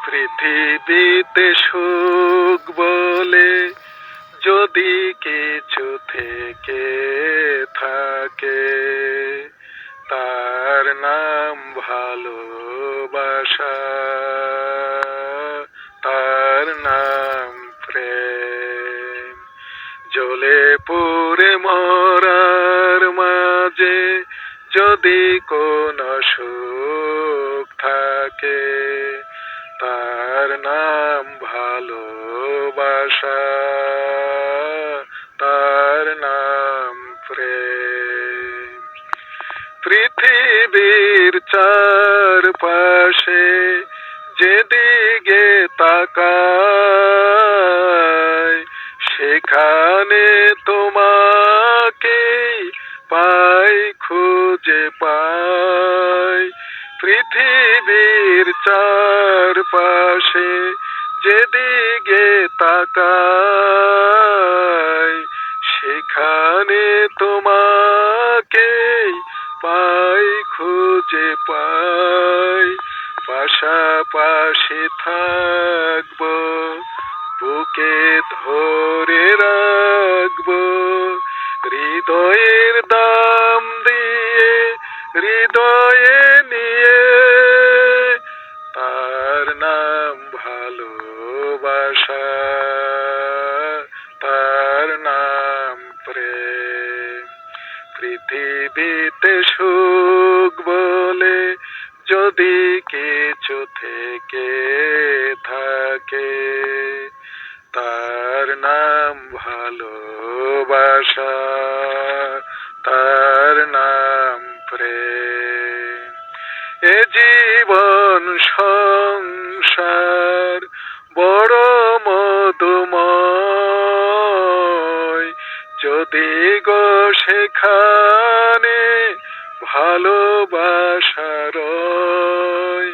পৃথিবীতে সুখ বলে যদি কিছু থেকে থাকে, তার নাম ভালোবাসা, তার নাম প্রেম। জ্বলে পুড়ে মরার মাঝে যদি কোনো সুখ থাকে, তার নাম ভালোবাসা, তার নাম প্রেম। পৃথিবীর চারপাশে যেদিকে তাকাই, সেখানে তোমাকে পাই, খুঁজে পাই। পৃথিবীর চারপাশে যেদিকে তাকাই, সেখানে তোমাকে পাই, খুঁজে পাই। পাশাপাশি থাকবো, বুকে ধরে রাখবো, হৃদয়ের দাম দিয়ে, হৃদয়ে নিয়ে। তার নাম ভালোবাসা, তার নাম প্রেম। পৃথিবীতে সুখ বলে যদি কিছু থেকে থাকে, তার নাম ভালোবাসা, তার নাম প্রেম। এ জীবন সংসার বড় মধুময়, যদি গো সেখানে ভালোবাসা রয়।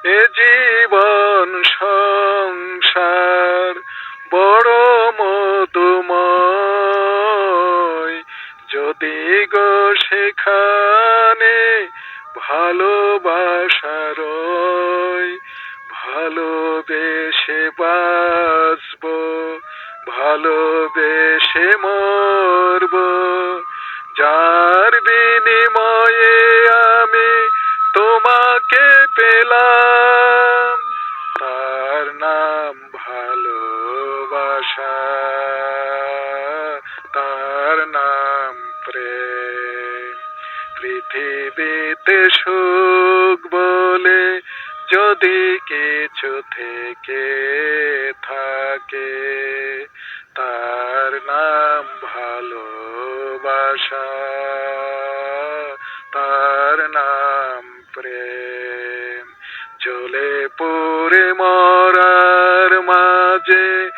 এ জীবন সংসার বড় মধুময়, যদি গো সেখানে ভালোবাসা রয়। ভালোবেসে বাঁচবো, ভালোবেসে মরবো, যার বিনিময়ে আমি তোমাকে পেলাম, তার নাম ভালোবাসা, তার নাম প্রেম। পৃথিবীতে সুখ বলে যদি কিছু থেকে থাকে, তার নাম ভালোবাসা, তার নাম প্রেম। জ্বলে পুড়ে মরার মাঝে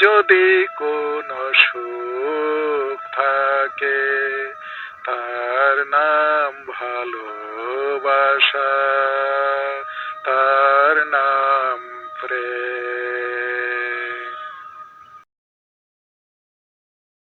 যদি কোনো সুখ থাকে, তার নাম ভালোবাসা।